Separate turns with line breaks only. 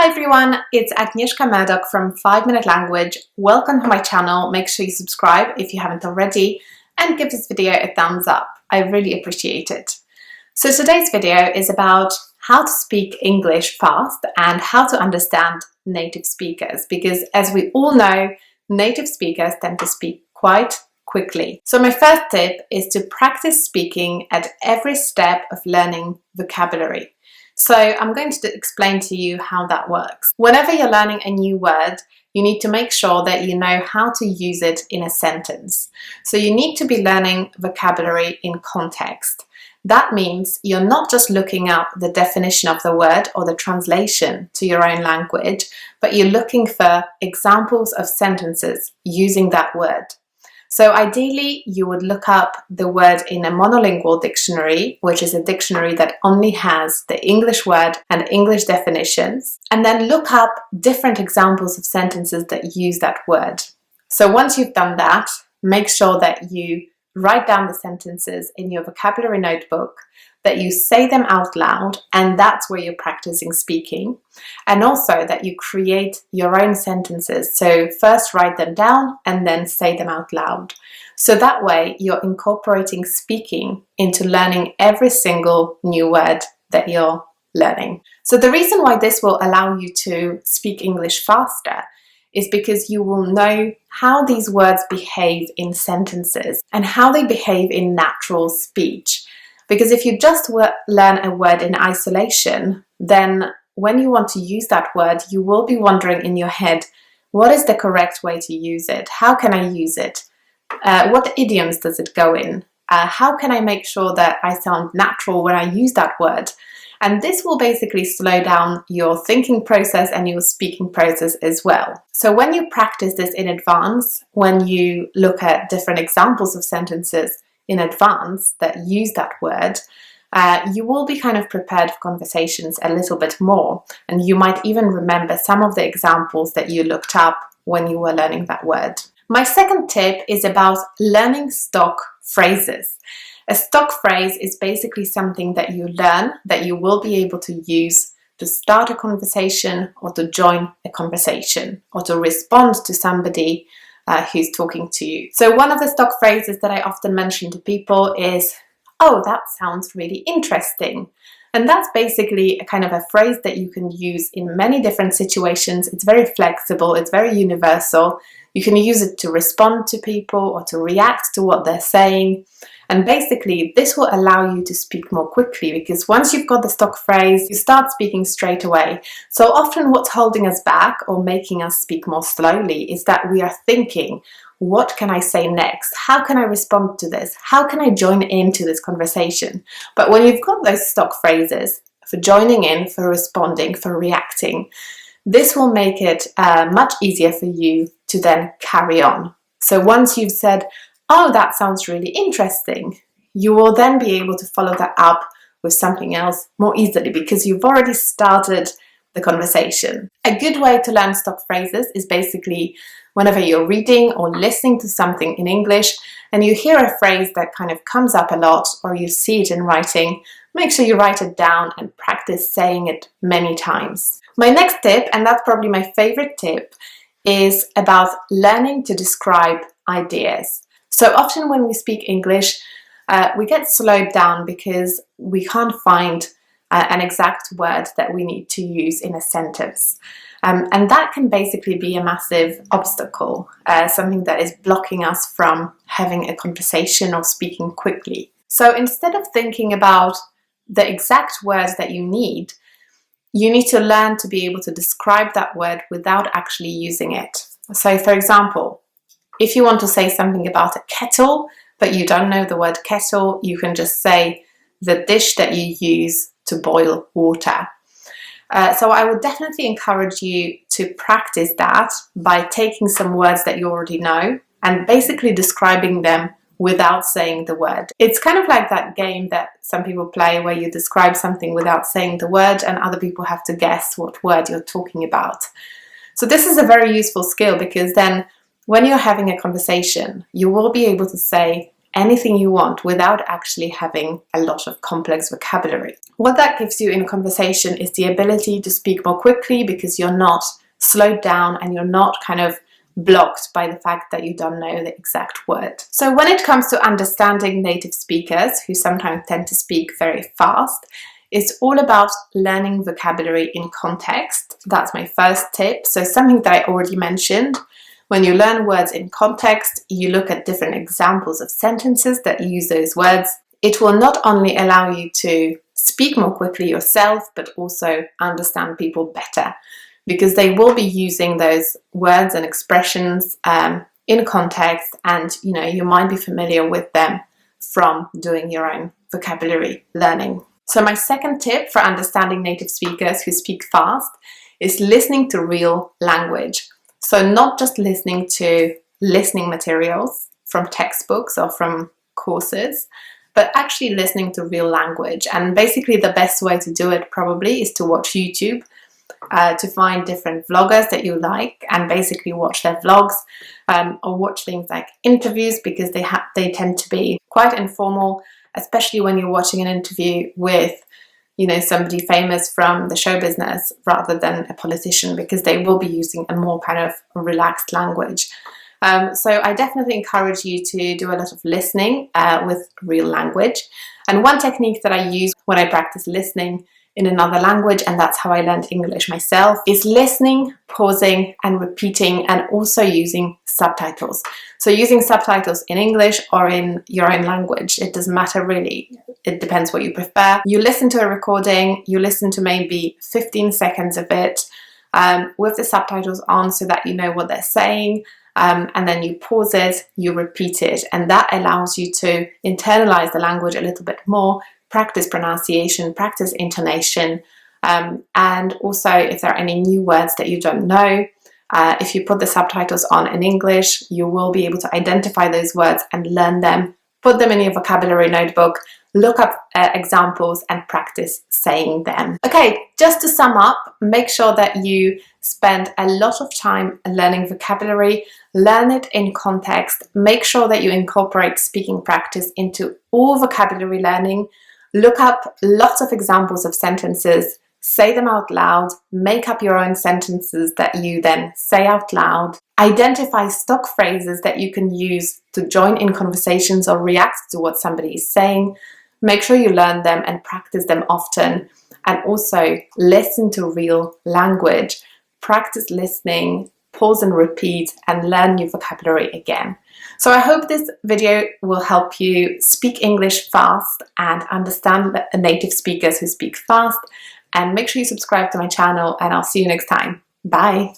Hi everyone, it's Agnieszka Murdoch from 5 Minute Language. Welcome to my channel. Make sure you subscribe if you haven't already and give this video a thumbs up. I really appreciate it. So today's video is about how to speak English fast and how to understand native speakers, because as we all know, native speakers tend to speak quite quickly. So my first tip is to practice speaking at every step of learning vocabulary. So I'm going to explain to you how that works. Whenever you're learning a new word, you need to make sure that you know how to use it in a sentence. So you need to be learning vocabulary in context. That means you're not just looking up the definition of the word or the translation to your own language, but you're looking for examples of sentences using that word. So ideally, you would look up the word in a monolingual dictionary, which is a dictionary that only has the English word and English definitions, and then look up different examples of sentences that use that word. So once you've done that, make sure that you write down the sentences in your vocabulary notebook, that you say them out loud, and that's where you're practicing speaking. And also that you create your own sentences. So first write them down and then say them out loud. So that way you're incorporating speaking into learning every single new word that you're learning. So the reason why this will allow you to speak English faster is because you will know how these words behave in sentences and how they behave in natural speech. Because if you just learn a word in isolation, then when you want to use that word, you will be wondering in your head, what is the correct way to use it? How can I use it? What idioms does it go in? How can I make sure that I sound natural when I use that word? And this will basically slow down your thinking process and your speaking process as well. So when you practice this in advance, when you look at different examples of sentences in advance that use that word, you will be kind of prepared for conversations a little bit more. And you might even remember some of the examples that you looked up when you were learning that word. My second tip is about learning stock phrases. A stock phrase is basically something that you learn that you will be able to use to start a conversation or to join a conversation or to respond to somebody who's talking to you. So one of the stock phrases that I often mention to people is, "Oh, that sounds really interesting." And that's basically a kind of a phrase that you can use in many different situations. It's very flexible, it's very universal. You can use it to respond to people or to react to what they're saying. And basically, this will allow you to speak more quickly, because once you've got the stock phrase, you start speaking straight away. So often what's holding us back or making us speak more slowly is that we are thinking, what can I say next? How can I respond to this? How can I join into this conversation? But when you've got those stock phrases for joining in, for responding, for reacting, this will make it much easier for you to then carry on. So once you've said, "Oh, that sounds really interesting," you will then be able to follow that up with something else more easily because you've already started the conversation. A good way to learn stock phrases is basically whenever you're reading or listening to something in English and you hear a phrase that kind of comes up a lot or you see it in writing, make sure you write it down and practice saying it many times. My next tip, and that's probably my favorite tip, is about learning to describe ideas. So often when we speak English, we get slowed down because we can't find an exact word that we need to use in a sentence. And that can basically be a massive obstacle, something that is blocking us from having a conversation or speaking quickly. So instead of thinking about the exact words that you need to learn to be able to describe that word without actually using it. So for example, if you want to say something about a kettle, but you don't know the word kettle, you can just say the dish that you use to boil water. So I would definitely encourage you to practice that by taking some words that you already know and basically describing them without saying the word. It's kind of like that game that some people play where you describe something without saying the word and other people have to guess what word you're talking about. So this is a very useful skill because then when you're having a conversation, you will be able to say anything you want without actually having a lot of complex vocabulary. What that gives you in a conversation is the ability to speak more quickly because you're not slowed down and you're not kind of blocked by the fact that you don't know the exact word. So when it comes to understanding native speakers who sometimes tend to speak very fast, it's all about learning vocabulary in context. That's my first tip. So something that I already mentioned. When you learn words in context, you look at different examples of sentences that use those words. It will not only allow you to speak more quickly yourself, but also understand people better, because they will be using those words and expressions in context, and you might be familiar with them from doing your own vocabulary learning. So my second tip for understanding native speakers who speak fast is listening to real language. So not just listening to listening materials from textbooks or from courses, but actually listening to real language. And basically the best way to do it probably is to watch YouTube, to find different vloggers that you like and basically watch their vlogs, or watch things like interviews, because they tend to be quite informal, especially when you're watching an interview with somebody famous from the show business rather than a politician, because they will be using a more kind of relaxed language. So I definitely encourage you to do a lot of listening with real language. And one technique that I use when I practice listening in another language, and that's how I learned English myself, is listening, pausing and repeating, and also using subtitles. So using subtitles in English or in your own language, it doesn't matter really. It depends what you prefer. You listen to a recording, you listen to maybe 15 seconds of it with the subtitles on so that you know what they're saying, and then you pause it, you repeat it, and that allows you to internalize the language a little bit more, practice pronunciation, practice intonation, and also if there are any new words that you don't know, if you put the subtitles on in English, you will be able to identify those words and learn them, put them in your vocabulary notebook, look up examples and practice saying them. Okay, just to sum up, make sure that you spend a lot of time learning vocabulary, learn it in context, make sure that you incorporate speaking practice into all vocabulary learning, look up lots of examples of sentences, say them out loud, make up your own sentences that you then say out loud, identify stock phrases that you can use to join in conversations or react to what somebody is saying, make sure you learn them and practice them often, and also listen to real language, practice listening, pause and repeat, and learn new vocabulary again. So I hope this video will help you speak English fast and understand the native speakers who speak fast. And make sure you subscribe to my channel, and I'll see you next time. Bye!